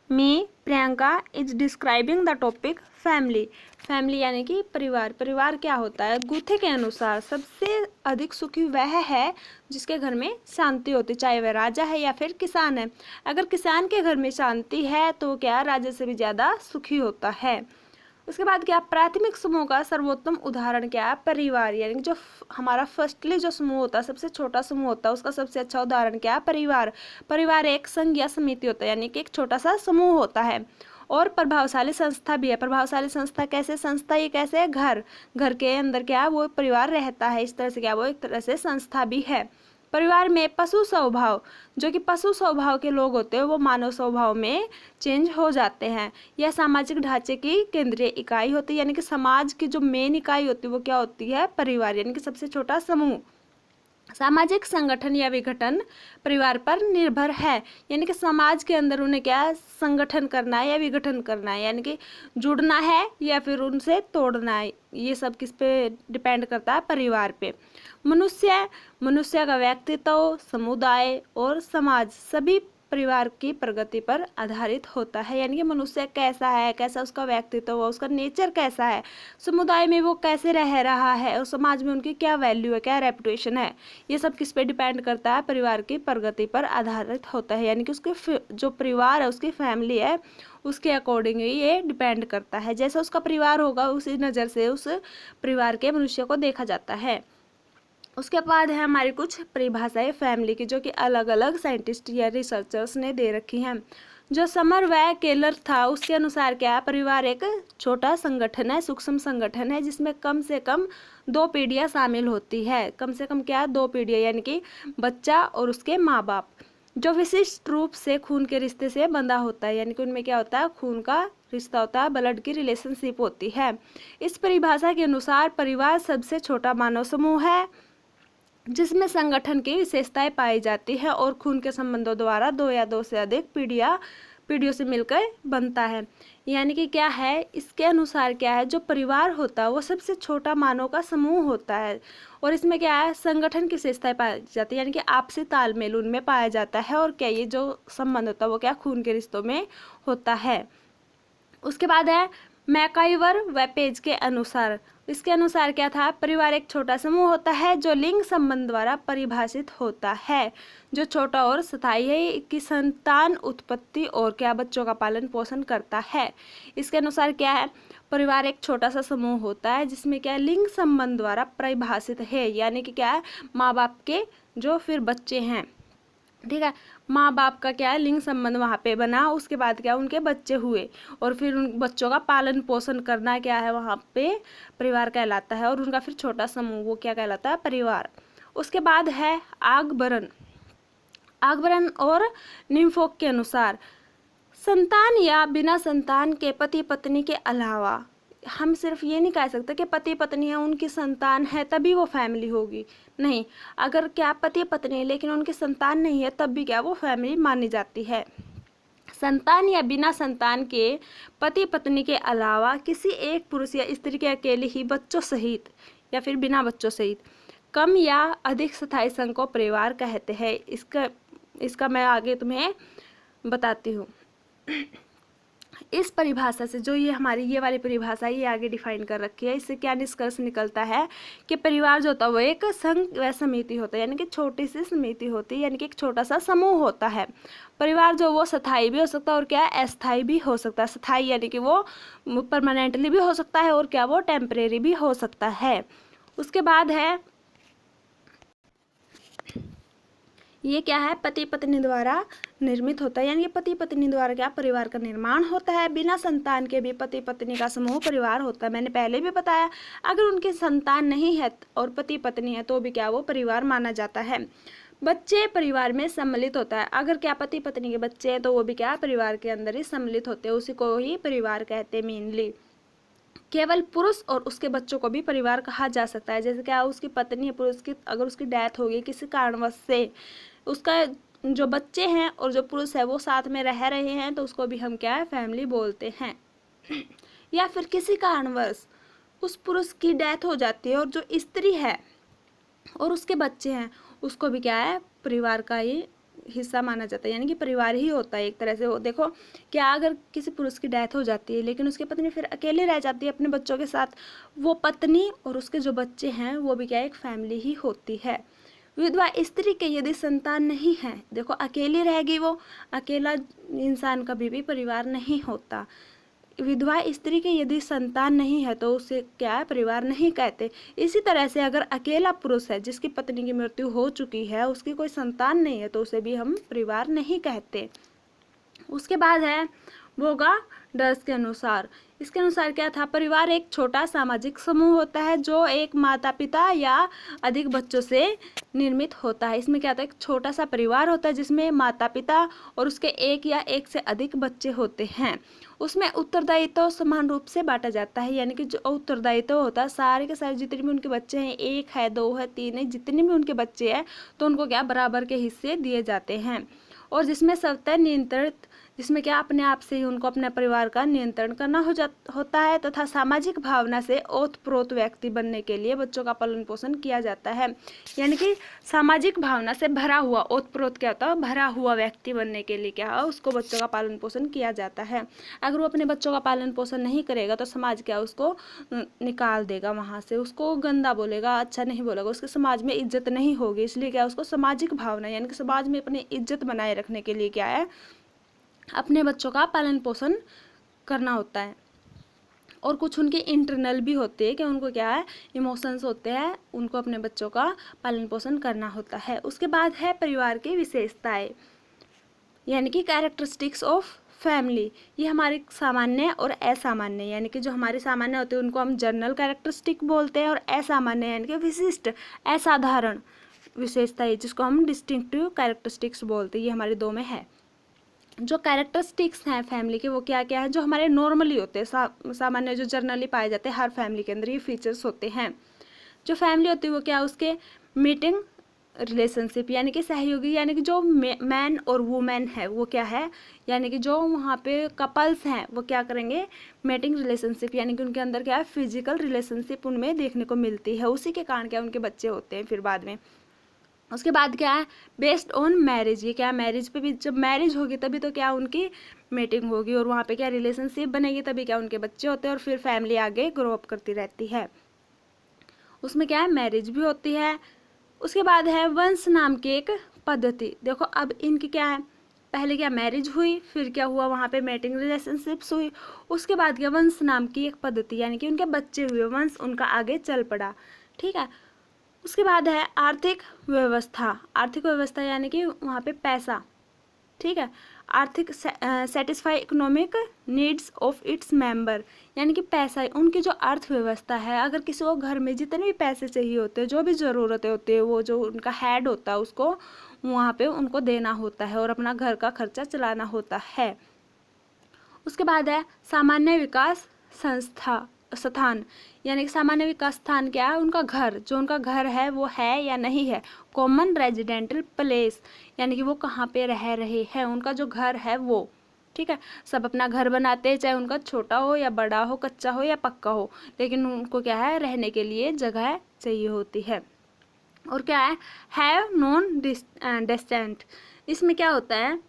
Me Priyanka is describing the topic family. Family यानी कि परिवार। परिवार क्या होता है? गुथे के अनुसार सबसे अधिक सुखी वह है जिसके घर में शांति होती, चाहे वह राजा है या फिर किसान है। अगर किसान के घर में शांति है तो क्या राजा से भी ज़्यादा सुखी होता है। उसके बाद क्या, प्राथमिक समूह का सर्वोत्तम उदाहरण क्या है? परिवार। यानी कि जो हमारा फर्स्टली जो समूह होता है, सबसे छोटा समूह होता है, उसका सबसे अच्छा उदाहरण क्या है? परिवार। परिवार एक संघ या समिति होता है, यानी कि एक छोटा सा समूह होता है। और प्रभावशाली संस्था भी है। प्रभावशाली संस्था कैसे? संस्था ये कैसे है? घर। घर के अंदर क्या है? वो परिवार रहता है, इस तरह से क्या वो एक तरह से संस्था भी है। परिवार में पशु स्वभाव, जो कि पशु स्वभाव के लोग होते हैं वो मानव स्वभाव में चेंज हो जाते हैं। यह सामाजिक ढांचे की केंद्रीय इकाई होती है, यानी कि समाज की जो मेन इकाई होती है वो क्या होती है? परिवार, यानी कि सबसे छोटा समूह। सामाजिक संगठन या विघटन परिवार पर निर्भर है, यानी कि समाज के अंदर उन्हें क्या संगठन करना है या विघटन करना है, यानी कि जुड़ना है या फिर उनसे तोड़ना है। ये सब किस पे डिपेंड करता है? परिवार पे। मनुष्य का व्यक्तित्व, समुदाय और समाज सभी परिवार की प्रगति पर आधारित होता है। यानी कि मनुष्य कैसा है, कैसा उसका व्यक्तित्व है, उसका नेचर कैसा है, समुदाय में वो कैसे रह रहा है और समाज में उनकी क्या वैल्यू है, क्या रेपुटेशन है, ये सब किस पे डिपेंड करता है? परिवार की प्रगति पर आधारित होता है। यानी कि उसके जो परिवार है, उसकी फैमिली है, उसके अकॉर्डिंग ये डिपेंड करता है। जैसा उसका परिवार होगा उसी नज़र से उस परिवार के मनुष्य को देखा जाता है। उसके बाद है हमारी कुछ परिभाषाएं फैमिली की, जो कि अलग अलग साइंटिस्ट या रिसर्चर्स ने दे रखी हैं। जो समर व केलर था उसके अनुसार क्या है? परिवार एक छोटा संगठन है, सूक्ष्म संगठन है, जिसमें कम से कम 2 पीढ़ियां शामिल होती है। कम से कम क्या? 2 पीढ़ियां, यानी कि बच्चा और उसके माँ बाप, जो विशिष्ट रूप से खून के रिश्ते से बंधा होता है। यानी कि उनमें क्या होता है? खून का रिश्ता होता है, ब्लड की रिलेशनशिप होती है। इस परिभाषा के अनुसार परिवार सबसे छोटा मानव समूह है जिसमें संगठन की विशेषताएं पाई जाती है और खून के संबंधों द्वारा 2 या 2 से अधिक पीढ़ियों से मिलकर बनता है। यानी कि क्या है, इसके अनुसार क्या है, जो परिवार होता है वो सबसे छोटा मानव का समूह होता है और इसमें क्या है? संगठन की विशेषताएं पाई जाती है, यानी कि आपसी तालमेल उनमें पाया जाता है। और क्या, ये जो संबंध होता है वो क्या? खून के रिश्तों में होता है। उसके बाद है मैकाइवर व पेज के अनुसार। इसके अनुसार क्या था? परिवार एक छोटा समूह होता है जो लिंग संबंध द्वारा परिभाषित होता है, जो छोटा और स्थायी है, कि संतान उत्पत्ति और क्या बच्चों का पालन पोषण करता है। इसके अनुसार क्या है? परिवार एक छोटा सा समूह होता है जिसमें क्या लिंग संबंध द्वारा परिभाषित है, यानी कि क्या है? माँ बाप के जो फिर बच्चे हैं, ठीक है, माँ बाप का क्या है? लिंग संबंध वहाँ पे बना, उसके बाद क्या? उनके बच्चे हुए और फिर उन बच्चों का पालन पोषण करना क्या है? वहाँ पे परिवार कहलाता है। और उनका फिर छोटा समूह वो क्या कहलाता है? परिवार। उसके बाद है आगबरन। आगबरन और निम्फोक के अनुसार संतान या बिना संतान के पति पत्नी के अलावा, हम सिर्फ ये नहीं कह सकते कि पति पत्नी है, उनकी संतान है तभी वो फैमिली होगी। नहीं, अगर क्या पति पत्नी है लेकिन उनकी संतान नहीं है तब भी क्या वो फैमिली मानी जाती है। संतान या बिना संतान के पति पत्नी के अलावा किसी एक पुरुष या स्त्री के अकेले ही बच्चों सहित या फिर बिना बच्चों सहित कम या अधिक स्थायी संघ को परिवार कहते हैं। इसका मैं आगे तुम्हें बताती हूँ। इस परिभाषा से, जो ये हमारी ये वाली परिभाषा ये आगे डिफाइन कर रखी है, इससे क्या निष्कर्ष निकलता है कि परिवार जो होता है वो एक संघ व समिति होता है, यानी कि छोटी सी समिति होती है, यानी कि एक छोटा सा समूह होता है। परिवार जो वो स्थायी भी हो सकता है और क्या अस्थायी भी हो सकता है। स्थायी यानी कि वो परमानेंटली भी हो सकता है और क्या वो टेम्परेरी भी हो सकता है। उसके बाद है ये क्या है? पति पत्नी द्वारा निर्मित होता है, यानी कि पति पत्नी द्वारा क्या परिवार का निर्माण होता है। बिना संतान के भी पति पत्नी का समूह परिवार होता है। मैंने पहले भी बताया, अगर उनकी संतान नहीं है और पति पत्नी है तो भी क्या वो परिवार माना जाता है। बच्चे परिवार में सम्मिलित होता है। अगर क्या पति पत्नी के बच्चे हैं तो वो भी क्या परिवार के अंदर ही सम्मिलित होते हैं, उसी को ही परिवार कहते हैं मेनली। केवल पुरुष और उसके बच्चों को भी परिवार कहा जा सकता है। जैसे क्या उसकी पत्नी है, पुरुष की अगर उसकी डेथ होगी किसी कारणवश से, उसका जो बच्चे हैं और जो पुरुष है वो साथ में रह रहे हैं तो उसको भी हम क्या है? फैमिली बोलते हैं। या फिर किसी कारणवश उस पुरुष की डेथ हो जाती है और जो स्त्री है और उसके बच्चे हैं उसको भी क्या है? परिवार का ही हिस्सा माना जाता है, यानी कि परिवार ही होता है एक तरह से। वो देखो क्या, अगर किसी पुरुष की डेथ हो जाती है लेकिन उसकी पत्नी फिर अकेले रह जाती है अपने बच्चों के साथ, वो पत्नी और उसके जो बच्चे हैं वो भी क्या एक फैमिली ही होती है। विधवा स्त्री के यदि संतान नहीं है, देखो अकेली रहेगी वो, अकेला इंसान कभी भी परिवार नहीं होता। विधवा स्त्री के यदि संतान नहीं है तो उसे क्या है, परिवार नहीं कहते। इसी तरह से अगर अकेला पुरुष है जिसकी पत्नी की मृत्यु हो चुकी है, उसकी कोई संतान नहीं है, तो उसे भी हम परिवार नहीं कहते। उसके बाद है वोगा डर्स के अनुसार। इसके अनुसार क्या था, परिवार एक छोटा सामाजिक समूह होता है जो एक माता पिता या अधिक बच्चों से निर्मित होता है। इसमें क्या होता है, एक छोटा सा परिवार होता है जिसमें माता पिता और उसके एक या एक से अधिक बच्चे होते हैं। उसमें उत्तरदायित्व समान रूप से बांटा जाता है, यानी कि जो उत्तरदायित्व होता है सारे के सारे जितने भी उनके बच्चे हैं, एक है, दो है, तीन है, जितने भी उनके बच्चे हैं तो उनको क्या बराबर के हिस्से दिए जाते हैं। और जिसमें स्वतः नियंत्रित, जिसमें क्या अपने आप से ही उनको अपने परिवार का नियंत्रण करना होता है, तथा सामाजिक भावना से ओतप्रोत व्यक्ति बनने के लिए बच्चों का पालन पोषण किया जाता है। यानी कि सामाजिक भावना से भरा हुआ, ओतप्रोत क्या होता है, भरा हुआ व्यक्ति बनने के लिए क्या है, उसको बच्चों का पालन पोषण किया जाता है। अगर वो अपने बच्चों का पालन पोषण नहीं करेगा तो समाज क्या उसको निकाल देगा वहाँ से, उसको गंदा बोलेगा, अच्छा नहीं बोलेगा, उसके समाज में इज्जत नहीं होगी। इसलिए क्या उसको सामाजिक भावना, यानी कि समाज में अपनी इज्जत बनाए रखने के लिए क्या है, अपने बच्चों का पालन पोषण करना होता है। और कुछ उनके इंटरनल भी होते हैं कि उनको क्या है, इमोशंस होते हैं, उनको अपने बच्चों का पालन पोषण करना होता है। उसके बाद है परिवार की विशेषताएं, यानी कि कैरेक्टरिस्टिक्स ऑफ फैमिली। ये हमारी सामान्य और असामान्य, यानी कि जो हमारे सामान्य होते हैं उनको हम जनरल कैरेक्टरिस्टिक बोलते हैं, और असामान्य यानी कि विशिष्ट, असाधारण विशेषताएं जिसको हम डिस्टिंक्टिव कैरेक्टरिस्टिक्स बोलते हैं, ये हमारे दो में है। जो कैरेक्टरिस्टिक्स हैं फैमिली के वो क्या क्या है, जो हमारे नॉर्मली होते हैं, सामान्य जो जनरली पाए जाते हैं हर फैमिली के अंदर, ये फीचर्स होते हैं। जो फैमिली होती है वो क्या, उसके मीटिंग रिलेशनशिप, यानी कि सहयोगी, यानी कि जो मैन और वुमेन है वो क्या है, यानी कि जो वहाँ पे कपल्स हैं वो क्या करेंगे, मेटिंग रिलेशनशिप, यानी कि उनके अंदर क्या है, फिजिकल रिलेशनशिप उनमें देखने को मिलती है। उसी के कारण क्या उनके बच्चे होते हैं फिर बाद में। उसके बाद क्या है, बेस्ड ऑन मैरिज, ये क्या मैरिज पे भी, जब मैरिज होगी तभी तो क्या उनकी मीटिंग होगी और वहाँ पे क्या रिलेशनशिप बनेगी, तभी क्या उनके बच्चे होते हैं और फिर फैमिली आगे ग्रो अप करती रहती है। उसमें क्या है, मैरिज भी होती है। उसके बाद है वंश नाम की एक पद्धति। देखो अब इनकी क्या है, पहले क्या मैरिज हुई, फिर क्या हुआ वहाँ पे मेटिंग रिलेशनशिप्स हुई, उसके बाद क्या वंश नाम की एक पद्धति, यानी कि उनके बच्चे हुए, वंश उनका आगे चल पड़ा। ठीक है। उसके बाद है आर्थिक व्यवस्था। आर्थिक व्यवस्था यानी कि वहाँ पे पैसा, ठीक है, आर्थिक satisfy economic needs of its member, यानी कि पैसा, उनकी जो अर्थव्यवस्था है, अगर किसी को घर में जितने भी पैसे चाहिए होते हैं, जो भी ज़रूरतें होती है, वो जो उनका हेड होता है उसको वहाँ पे उनको देना होता है और अपना घर का खर्चा चलाना होता है। उसके बाद है सामान्य विकास स्थान, यानी कि सामान्य विकास स्थान क्या है, उनका घर, जो उनका घर है वो है या नहीं है। कॉमन रेजिडेंटल प्लेस, यानी कि वो कहाँ पे रह रहे हैं, उनका जो घर है वो। ठीक है, सब अपना घर बनाते हैं, चाहे उनका छोटा हो या बड़ा हो, कच्चा हो या पक्का हो, लेकिन उनको क्या है, रहने के लिए जगह चाहिए होती है। और क्या है, हैव नॉन डिस्टेंट, इसमें क्या होता है,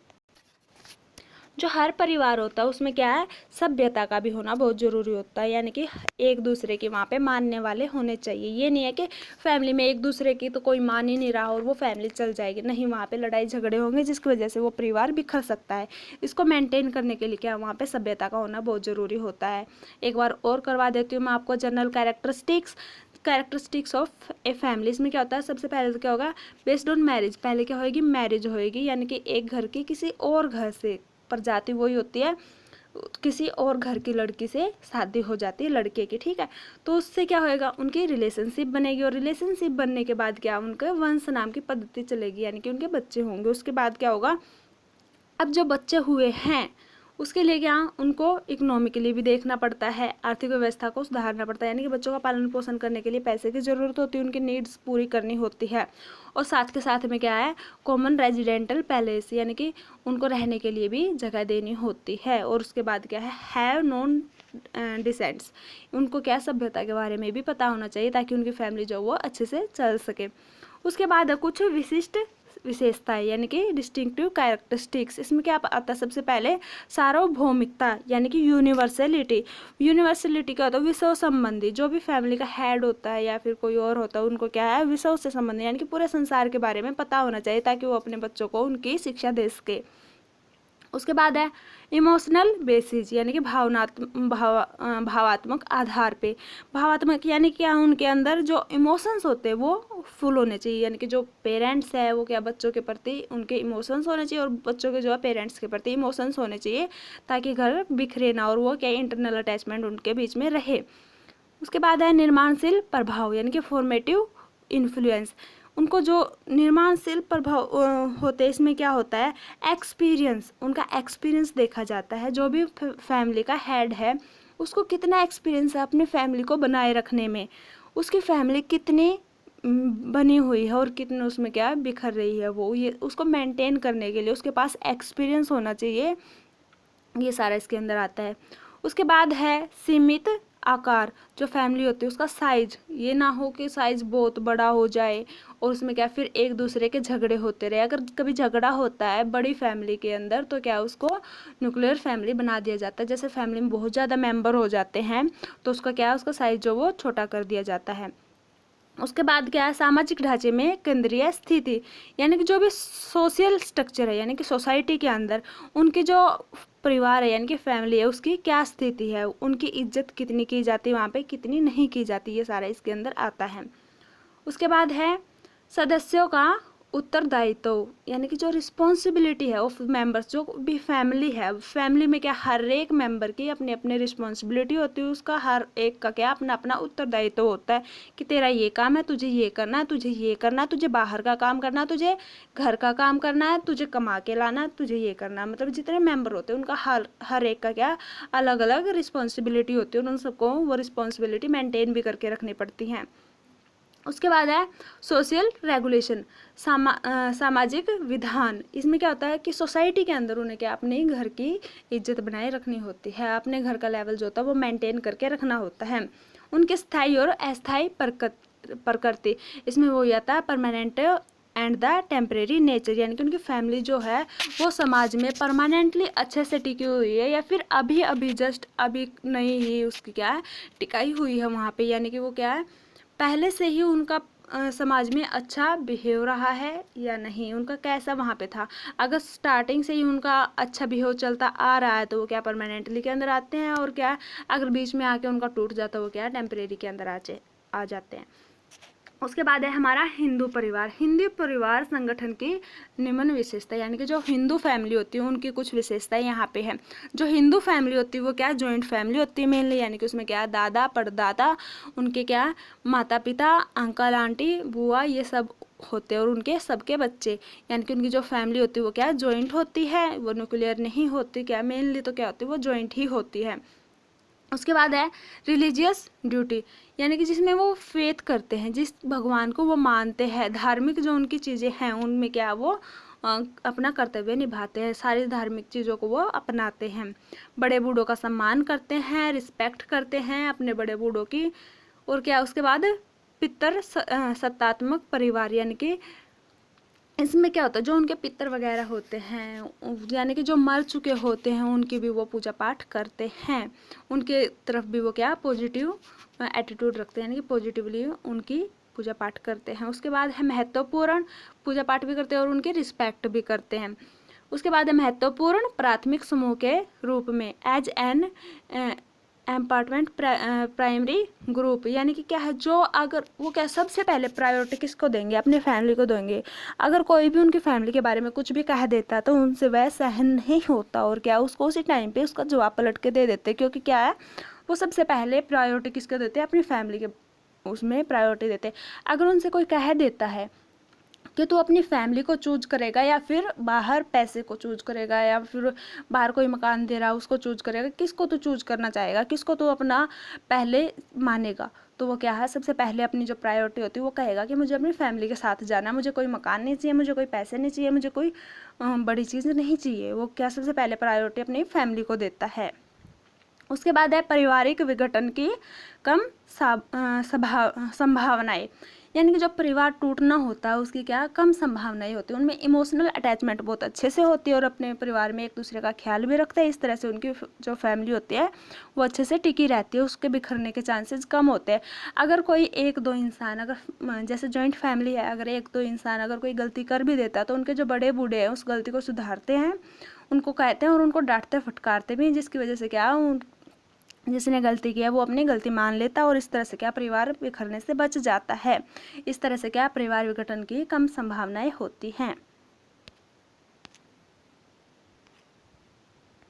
जो हर परिवार होता है उसमें क्या है, सभ्यता का भी होना बहुत ज़रूरी होता है, यानी कि एक दूसरे के वहाँ पे मानने वाले होने चाहिए। ये नहीं है कि फैमिली में एक दूसरे की तो कोई मान ही नहीं रहा और वो फैमिली चल जाएगी, नहीं, वहाँ पे लड़ाई झगड़े होंगे जिसकी वजह से वो परिवार बिखर सकता है। इसको मेंटेन करने के लिए क्या वहाँ पे सभ्यता का होना बहुत ज़रूरी होता है। एक बार और करवा देती हूँ मैं आपको, general characteristics of a family. इसमें क्या होता है, सबसे पहले तो क्या होगा, बेस्ड ऑन मैरिज, पहले क्या होगी, मैरिज होएगी, यानी कि एक घर की किसी और घर से, प्रजाति वही होती है, किसी और घर की लड़की से शादी हो जाती है लड़के की, ठीक है, तो उससे क्या होएगा, उनकी रिलेशनशिप बनेगी और रिलेशनशिप बनने के बाद क्या, उनके वंश नाम की पद्धति चलेगी, यानी कि उनके बच्चे होंगे। उसके बाद क्या होगा, अब जो बच्चे हुए हैं उसके लिए क्या, उनको इकोनॉमिकली भी देखना पड़ता है, आर्थिक व्यवस्था को सुधारना पड़ता है, यानी कि बच्चों का पालन पोषण करने के लिए पैसे की ज़रूरत होती है, उनकी नीड्स पूरी करनी होती है। और साथ के साथ में क्या है, कॉमन रेजिडेंटल पैलेस, यानी कि उनको रहने के लिए भी जगह देनी होती है। और उसके बाद क्या है, हैव नॉन डिसेंट्स, उनको क्या, सभ्यता के बारे में भी पता होना चाहिए ताकि उनकी फैमिली जो वो अच्छे से चल सके। उसके बाद कुछ विशिष्ट विशेषताएं यानी कि डिस्टिंक्टिव कैरेक्टरिस्टिक्स। इसमें क्या आता है? सबसे पहले सार्वभौमिकता यानी कि यूनिवर्सलिटी। यूनिवर्सलिटी क्या होता है? विषयों संबंधी। जो भी फैमिली का हेड होता है या फिर कोई और होता है, उनको क्या है? विषयों से संबंधित यानी कि पूरे संसार के बारे में पता होना चाहिए, ताकि वो अपने बच्चों को उनकी शिक्षा दे सके। उसके बाद है इमोशनल बेसिस यानी कि भावात्मक आधार पे। भावात्मक यानी क्या? उनके अंदर जो इमोशंस होते हैं वो फुल होने चाहिए, यानी कि जो पेरेंट्स है वो क्या बच्चों के प्रति उनके इमोशंस होने चाहिए, और बच्चों के जो है पेरेंट्स के प्रति इमोशंस होने चाहिए, ताकि घर बिखरे ना और वो क्या इंटरनल अटैचमेंट उनके बीच में रहे। उसके बाद है निर्माणशील प्रभाव यानी कि फॉर्मेटिव इन्फ्लुएंस। उनको जो निर्माणशील प्रभाव होते हैं, इसमें क्या होता है? एक्सपीरियंस, उनका एक्सपीरियंस देखा जाता है। जो भी फैमिली का हेड है उसको कितना एक्सपीरियंस है अपने फैमिली को बनाए रखने में, उसकी फैमिली कितनी बनी हुई है और कितने उसमें क्या बिखर रही है, वो ये उसको मेंटेन करने के लिए उसके पास एक्सपीरियंस होना चाहिए। ये सारा इसके अंदर आता है। उसके बाद है सीमित आकार। जो फैमिली होती है उसका साइज, ये ना हो कि साइज बहुत बड़ा हो जाए और उसमें क्या फिर एक दूसरे के झगड़े होते रहे। अगर कभी झगड़ा होता है बड़ी फैमिली के अंदर तो क्या उसको न्यूक्लियर फैमिली बना दिया जाता है। जैसे फैमिली में बहुत ज़्यादा मेंबर हो जाते हैं तो उसका क्या है? उसका साइज जो वो छोटा कर दिया जाता है। उसके बाद क्या है? सामाजिक ढांचे में केंद्रीय स्थिति यानी कि जो भी सोशल स्ट्रक्चर है यानी कि सोसाइटी के अंदर उनकी जो परिवार है यानी कि फैमिली है उसकी क्या स्थिति है, उनकी इज्जत कितनी की जाती है वहाँ पे, कितनी नहीं की जाती, ये सारा इसके अंदर आता है। उसके बाद है सदस्यों का उत्तरदायित्व यानी कि जो रिस्पॉन्सिबिलिटी है ऑफ मेंबर्स। जो भी फैमिली है, फैमिली में क्या हर एक मेंबर की अपनी अपनी रिस्पॉन्सिबिलिटी होती है, उसका हर एक का क्या अपना अपना उत्तरदायित्व होता है कि तेरा ये काम है, तुझे ये करना है, तुझे ये करना है, तुझे बाहर का काम करना है, तुझे घर का काम करना है, तुझे कमा के लाना है, तुझे ये करना है। मतलब जितने मेंबर होते हैं उनका हर एक का क्या अलग अलग रिस्पॉन्सिबिलिटी होती है और उन सबको वो रिस्पॉन्सिबिलिटी मेंटेन भी करके रखनी पड़ती हैं। उसके बाद है सोशल रेगुलेशन, सामाजिक विधान। इसमें क्या होता है कि सोसाइटी के अंदर उन्हें क्या अपने घर की इज्जत बनाए रखनी होती है, अपने घर का लेवल जो होता है वो मेंटेन करके रखना होता है। उनके स्थायी और अस्थायी प्रकृति, इसमें वो आता है permanent and the temporary nature, यानी कि उनकी फैमिली जो है वो समाज में परमानेंटली अच्छे से टिकी हुई है या फिर अभी अभी जस्ट अभी नहीं ही उसकी क्या है टिकाई हुई है वहाँ पे, यानी कि वो क्या है पहले से ही उनका समाज में अच्छा बिहेव रहा है या नहीं, उनका कैसा वहाँ पे था। अगर स्टार्टिंग से ही उनका अच्छा बिहेव चलता आ रहा है तो वो क्या परमानेंटली के अंदर आते हैं, और क्या अगर बीच में आके उनका टूट जाता है वो क्या टेम्परेरी के अंदर आ जाते हैं। उसके बाद है हमारा हिंदू परिवार। हिंदू परिवार संगठन की निम्न विशेषता, यानी कि जो हिंदू फैमिली होती है उनकी कुछ विशेषताएं यहाँ पे है। जो हिंदू फैमिली होती है वो क्या जॉइंट फैमिली होती है मेनली, यानी कि उसमें क्या दादा परदादा उनके क्या माता पिता अंकल आंटी बुआ ये सब होते हैं और उनके सबके बच्चे, यानी कि उनकी जो फैमिली होती है वो क्या जॉइंट होती है, वो न्यूक्लियर नहीं होती, क्या मेनली तो क्या होती है वो जॉइंट ही होती है। उसके बाद है रिलीजियस ड्यूटी, यानी कि जिसमें वो फेथ करते हैं, जिस भगवान को वो मानते हैं, धार्मिक जो उनकी चीज़ें हैं उनमें क्या वो अपना कर्तव्य निभाते हैं, सारी धार्मिक चीज़ों को वो अपनाते हैं। बड़े बूढ़ों का सम्मान करते हैं, रिस्पेक्ट करते हैं अपने बड़े बूढ़ों की। और क्या उसके बाद पितर सत्तात्मक परिवार, यानी कि इसमें क्या होता है जो उनके पितर वगैरह होते हैं यानी कि जो मर चुके होते हैं उनकी भी वो पूजा पाठ करते हैं, उनके तरफ भी वो क्या पॉजिटिव एटीट्यूड रखते हैं, यानी कि पॉजिटिवली उनकी पूजा पाठ करते हैं। उसके बाद है महत्वपूर्ण पूजा पाठ भी करते हैं और उनकी रिस्पेक्ट भी करते हैं। उसके बाद है महत्वपूर्ण प्राथमिक समूह के रूप में एज एन एम्पार्टमेंट प्राइमरी ग्रुप, यानी कि क्या है जो अगर वो क्या सबसे पहले प्रायोरिटी किसको देंगे अपनी फैमिली को देंगे। अगर कोई भी उनकी फैमिली के बारे में कुछ भी कह देता तो उनसे वह सहन नहीं होता और क्या उसको उसी टाइम पे उसका जवाब पलट के दे देते, क्योंकि क्या है वो सबसे पहले प्रायोरिटी किसको देते हैं अपनी फैमिली के उसमें प्रायोरिटी देते। अगर उनसे कोई कह देता है कि तू अपनी फैमिली को चूज करेगा या फिर बाहर पैसे को चूज करेगा या फिर बाहर कोई मकान दे रहा है उसको चूज करेगा, किसको तू चूज करना चाहेगा, किसको तू अपना पहले मानेगा, तो वो क्या है सबसे पहले अपनी जो प्रायोरिटी होती है वो कहेगा कि मुझे अपनी फैमिली के साथ जाना है, मुझे कोई मकान नहीं चाहिए, मुझे कोई पैसे नहीं चाहिए, मुझे कोई बड़ी चीज़ नहीं चाहिए। वो क्या सबसे पहले प्रायोरिटी अपनी फैमिली को देता है। उसके बाद है पारिवारिक विघटन की कम संभावनाएं, यानी कि जो परिवार टूटना होता है उसकी क्या कम संभावनाएं होती है, उनमें इमोशनल अटैचमेंट बहुत अच्छे से होती है और अपने परिवार में एक दूसरे का ख्याल भी रखते हैं। इस तरह से उनकी जो फैमिली होती है वो अच्छे से टिकी रहती है, उसके बिखरने के चांसेस कम होते हैं। अगर कोई एक दो इंसान, अगर जैसे जॉइंट फैमिली है, अगर एक दो इंसान अगर कोई गलती कर भी देता है तो उनके जो बड़े बूढ़े हैं उस गलती को सुधारते हैं, उनको कहते हैं और उनको डांटते फटकारते भी हैं, जिसकी वजह से क्या जिसने गलती किया वो अपनी गलती मान लेता है और इस तरह से क्या परिवार बिखरने से बच जाता है। इस तरह से क्या परिवार विघटन की कम संभावनाएं होती हैं।